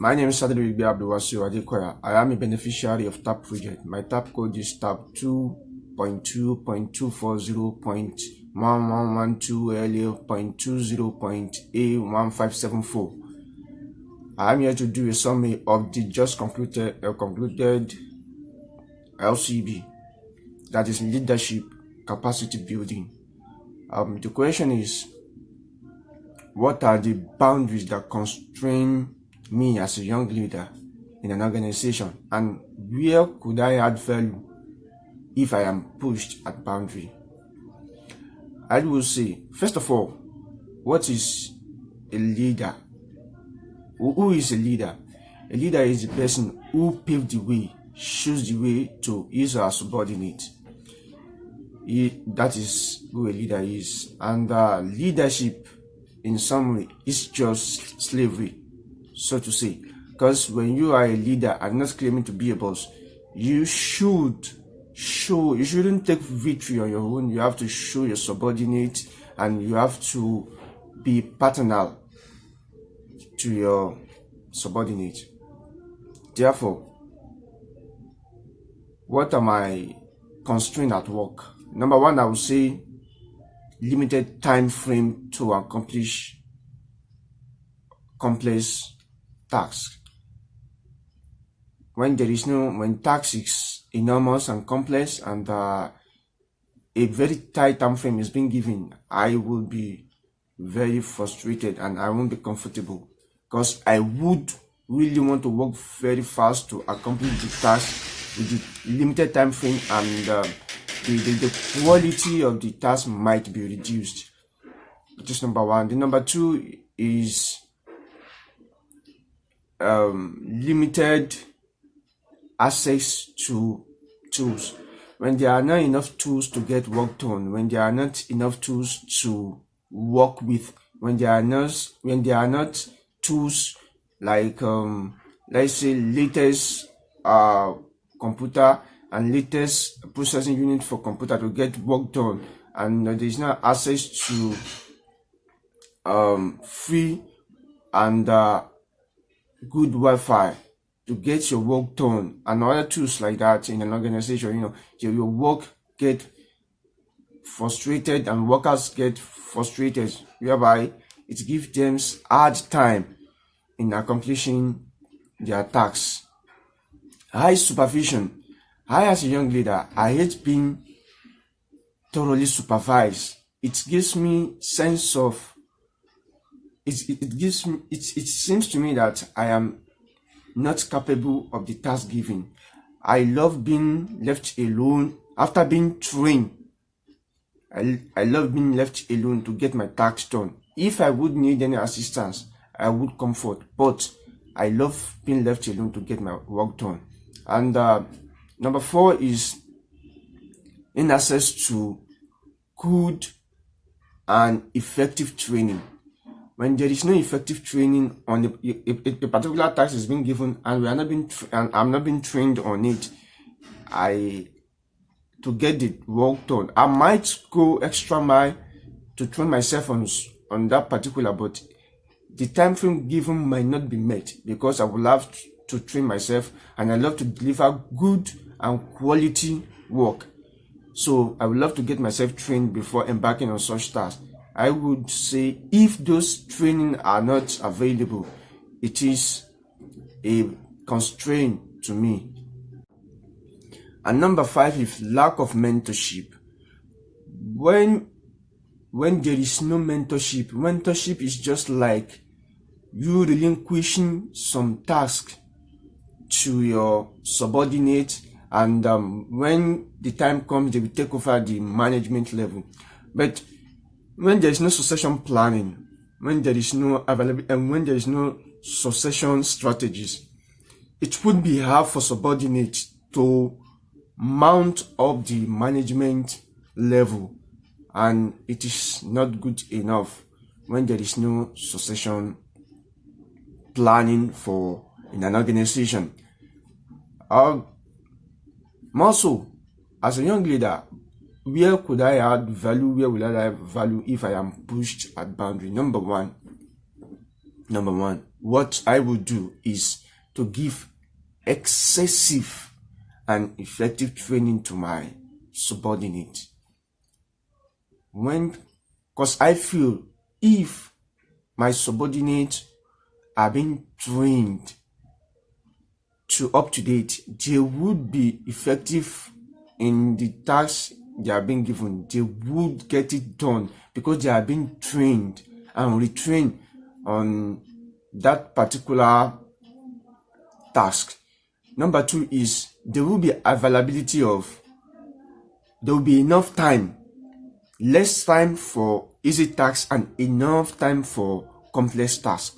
My name is LCB Element. I am a beneficiary of TAP project. My TAP code is TAP 2.2.240.1112LA.20.A1574. I am here to do a summary of the just concluded LCB, that is leadership capacity building. The question is, what are the boundaries that constrain me as a young leader in an organization, and where could I add value if I am pushed at boundary? I will say, first of all, what is a leader? Who is a leader? A leader is the person who paved the way, shows the way to his or her subordinate. That is who a leader is. And leadership, in summary, is just slavery, so to say. Because when you are a leader and not claiming to be a boss, you shouldn't take victory on your own. You have to show your subordinate, and you have to be paternal to your subordinate. Therefore, what am I constrained at work? Number one, I would say limited time frame to accomplish complex tasks. When task is enormous and complex, and a very tight time frame is being given, I will be very frustrated and I won't be comfortable, because I would really want to work very fast to accomplish the task with the limited time frame, and the quality of the task might be reduced. That is number one. The number two is limited access to tools. When there are not enough tools to get work done, when there are not enough tools to work with, when there are not tools like let's say latest computer and latest processing unit for computer to get work done, and there is no access to free and good Wi-Fi to get your work done, and other tools like that in an organization, your work get frustrated and workers get frustrated, whereby it gives them hard time in accomplishing their tasks. High supervision. I, as a young leader, I hate being thoroughly supervised. It gives me sense of it seems to me that I am not capable of the task given. I love being left alone after being trained. I love being left alone to get my tasks done. If I would need any assistance, I would come forth, but I love being left alone to get my work done. And number four is in access to good and effective training. When there is no effective training on a particular task is being given, and I'm not being trained on it, to get the work done, I might go extra mile to train myself on that particular, but the time frame given might not be met, because I would love to train myself, and I love to deliver good and quality work. So I would love to get myself trained before embarking on such tasks. I would say, if those training are not available, it is a constraint to me. And number five is lack of mentorship. When there is no mentorship is just like you relinquishing some task to your subordinate, and when the time comes, they will take over the management level. But when there is no succession planning, when there is no availability, and when there is no succession strategies, it would be hard for subordinates to mount up the management level, and it is not good enough when there is no succession planning in an organization. More so, as a young leader, where could I add value? Where will I add value if I am pushed at boundary? Number one, what I will do is to give excessive and effective training to my subordinate. Because I feel if my subordinates are being trained to up to date, they would be effective in the tasks they are being given. They would get it done because they are being trained and retrained on that particular task. Number two is there will be there will be enough time, less time for easy tasks and enough time for complex tasks.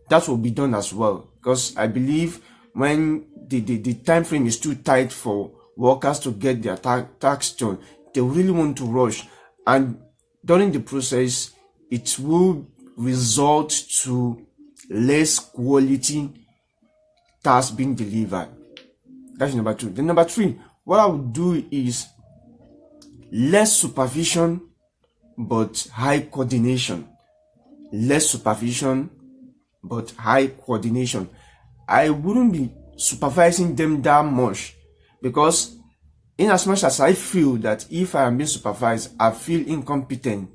That will be done as well, because I believe when the time frame is too tight for workers to get their tasks done, they really want to rush, and during the process it will result to less quality tasks being delivered. That's number two. Then number three, what I would do is less supervision but high coordination. Less supervision but high coordination. I wouldn't be supervising them that much, because in as much as I feel that if I am being supervised, I feel incompetent.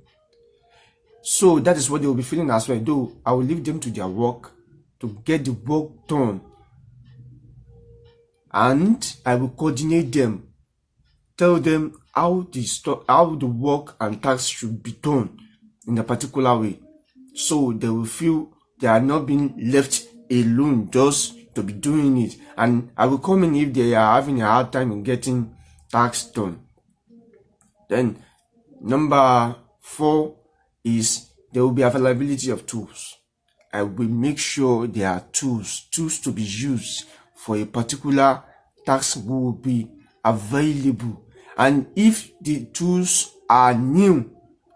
So that is what they will be feeling as well, though I will leave them to their work to get the work done. And I will coordinate them, tell them how the work and tasks should be done in a particular way, so they will feel they are not being left alone just to be doing it. And I will come in if they are having a hard time in getting tasks done. Then number four is there will be availability of tools. I will make sure there are tools to be used for a particular task will be available. And if the tools are new,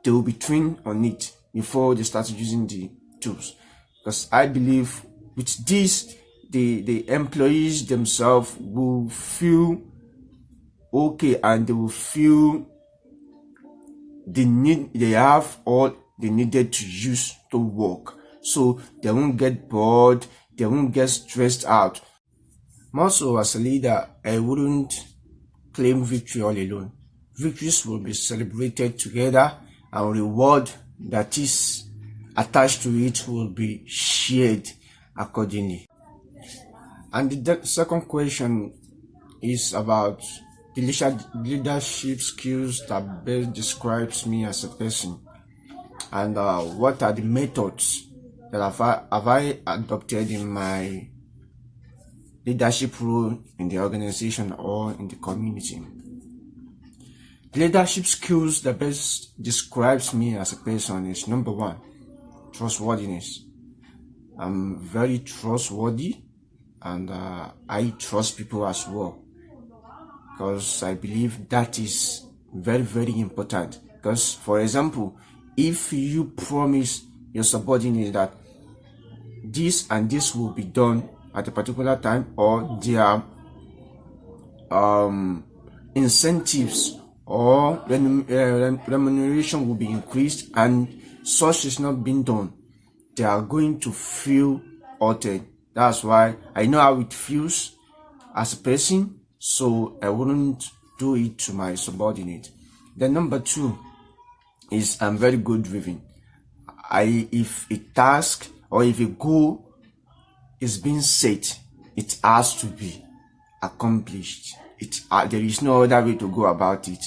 they will be trained on it before they start using the tools. Because I believe with this, the employees themselves will feel okay, and they will feel they have all they needed to use to work. So they won't get bored, they won't get stressed out. More so, as a leader, I wouldn't claim victory all alone. Victories will be celebrated together, and reward that is attached to it will be shared accordingly. And the second question is about the leadership skills that best describes me as a person, and what are the methods that have I adopted in my leadership role in the organization or in the community. The leadership skills that best describes me as a person is number one, trustworthiness. I'm very trustworthy, and I trust people as well, because I believe that is very, very important. Because, for example, if you promise your subordinate that this and this will be done at a particular time, or their incentives or remuneration will be increased, and such is not being done, they are going to feel altered. That's why I know how it feels as a person, so I wouldn't do it to my subordinate. Then number two is I'm very goal driven. If a task or if a goal is being set, it has to be accomplished. There is no other way to go about it.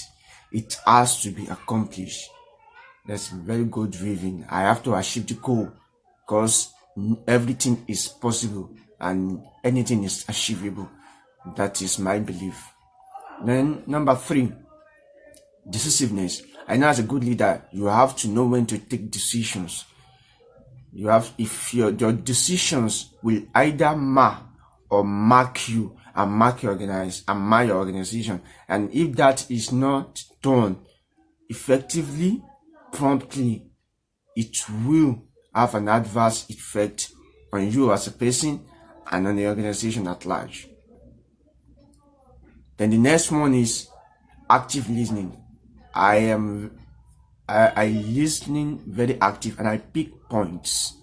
It has to be accomplished. That's very goal driven. I have to achieve the goal, because everything is possible and anything is achievable. That is my belief. Then number three, decisiveness. I know as a good leader, you have to know when to take decisions. If your decisions will either mar or mark you and mark your organization, and if that is not done effectively, promptly, it will have an adverse effect on you as a person and on the organization at large. Then the next one is active listening. I listening very active, and I pick points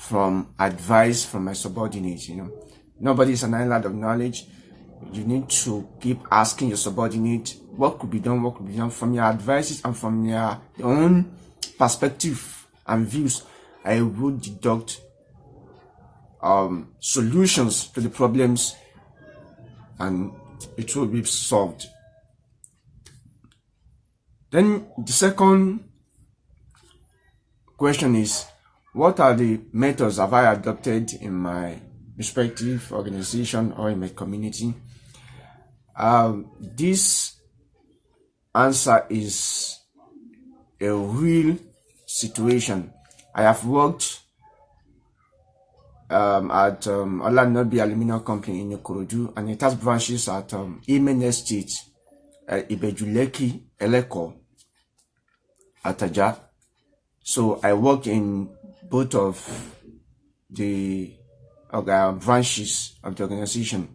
from advice from my subordinates. Nobody is an island of knowledge. You need to keep asking your subordinate what could be done from your advices and from their own perspective and views. I would deduct solutions to the problems, and it will be solved. Then the second question is, what are the methods have I adopted in my respective organization or in my community? This answer is a real situation. I have worked at LCB Element Company in Ikorodu, and it has branches at Element Estate, Ibejuleki, Eleko, Ataja. So I work in both of the branches of the organization.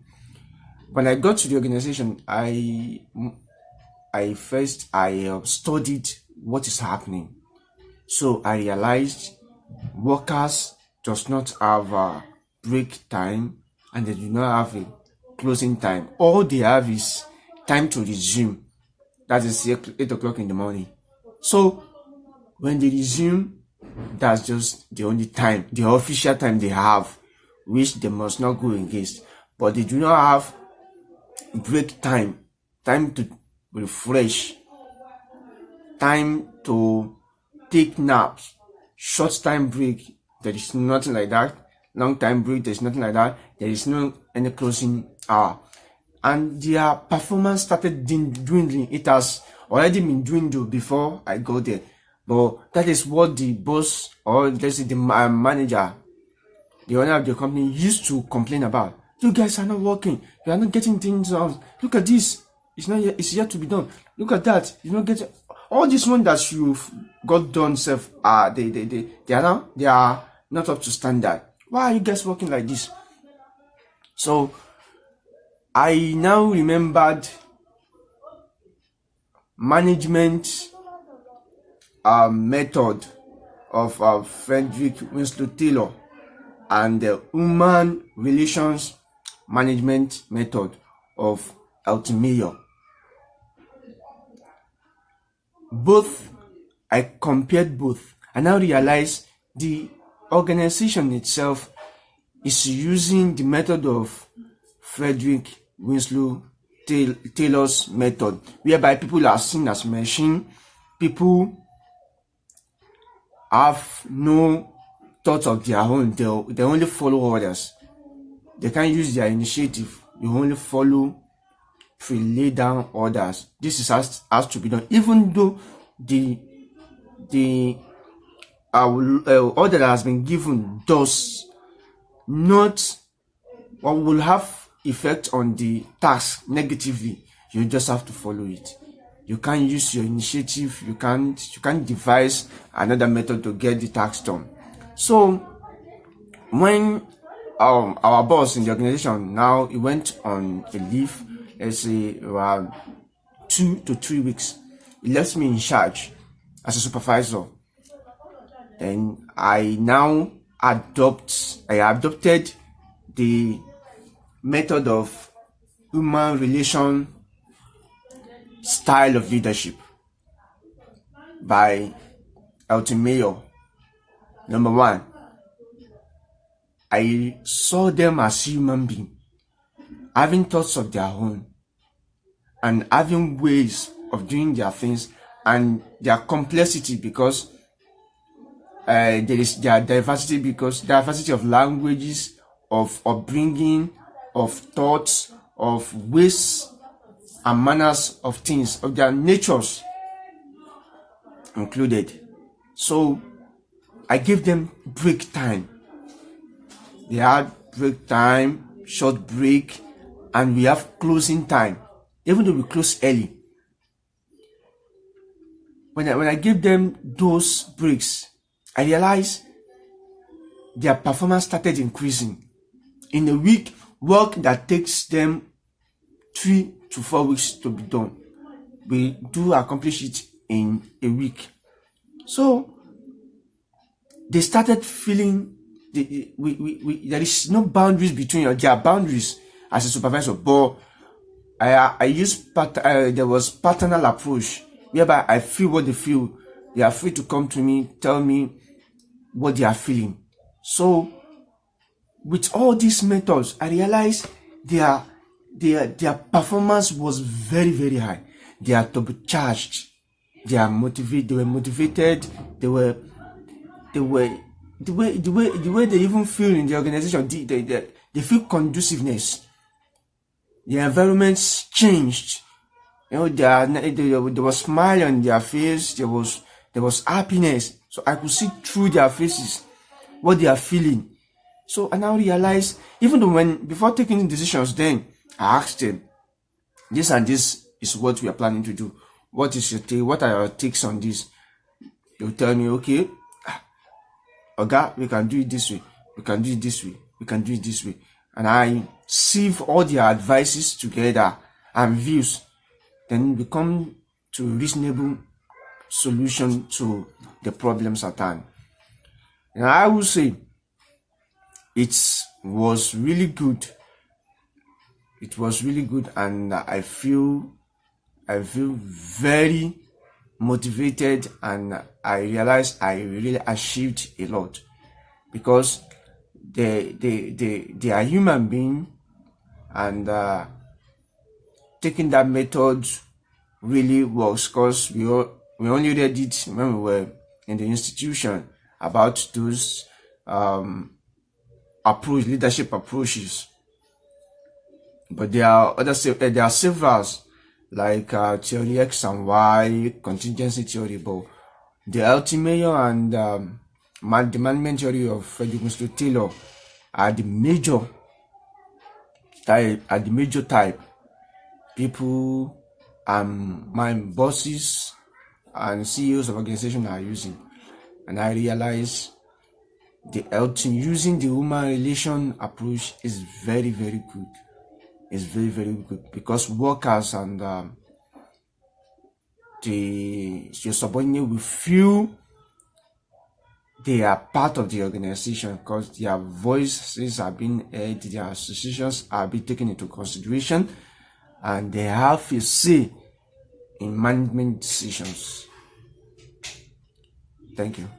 When I got to the organization, I first studied what is happening. So I realized workers does not have a break time, and they do not have a closing time. All they have is time to resume. That is 8 o'clock in the morning. So when they resume, that's just the only time, the official time they have, which they must not go against. But they do not have break time, time to refresh, time to take naps, short time break. There is nothing like that. Long time break, there is nothing like that. There is no any closing hour. And their performance started dwindling. It has already been dwindled before I go there. But that is what the boss, or let's say the manager, the owner of the company, used to complain about. You guys are not working. You are not getting things done. Look at this. It's yet to be done. Look at that. You don't get all this one that you've got done. They are not up to standard. Why are you guys working like this? So I now remembered management method of Frederick Winslow Taylor and the human relations management method of LCB. Both, I compared both, and now realize the organization itself is using the method of Frederick Winslow Taylor's method, whereby people are seen as machine. People have no thoughts of their own. They only follow orders. They can't use their initiative. You only follow pre-laid down orders. This is has to be done, even though the order that has been given does not or will have effect on the task negatively. You just have to follow it. You can't use your initiative. You can't devise another method to get the task done. So when our boss in the organization, now he went on a leave, let's say around 2 to 3 weeks, he left me in charge as a supervisor. And I now adopted the method of human relation style of leadership by LCB. Number one, I saw them as human beings, having thoughts of their own and having ways of doing their things, and their complexity, because there is their diversity, because diversity of languages, of upbringing, of thoughts, of ways and manners of things, of their natures included. So I gave them break time. They had break time, short break, and we have closing time, even though we close early. When I gave them those breaks, I realized their performance started increasing. In a week, work that takes them 3 to 4 weeks to be done, we do accomplish it in a week. So they started feeling there is no boundaries between your, there are boundaries as a supervisor, but I use there was paternal approach, whereby I feel what they feel. They are free to come to me, tell me what they are feeling. So with all these methods, I realized their performance was very, very high. They are turbocharged. They are motivated. They were motivated. They were the way they even feel in the organization. They feel conduciveness. The environments changed. There was smile on their face. There was happiness. So I could see through their faces what they are feeling. So I now realize, even though before taking decisions, then I asked them, this and this is what we are planning to do. What is your take? What are your takes on this? They'll tell me, okay, Oga, we can do it this way. We can do it this way. We can do it this way. And I sieve all their advices together and views, then we come to reasonable solution to the problems at hand. And I will say it was really good. It was really good, and I feel very motivated, and I realized I really achieved a lot, because they are human being, and taking that method really works, because we only read it when we were in the institution about those leadership approaches. But there are several, like theory X and Y, contingency theory, but the ultimate and the management theory of Frederick Taylor are the major type. People and my bosses and CEOs of organizations are using, and I realize using the human relation approach is very, very good. It's very, very good, because workers and your subordinate will feel they are part of the organization, because their voices are being heard, their decisions are being taken into consideration, and they have a say in management decisions. Thank you.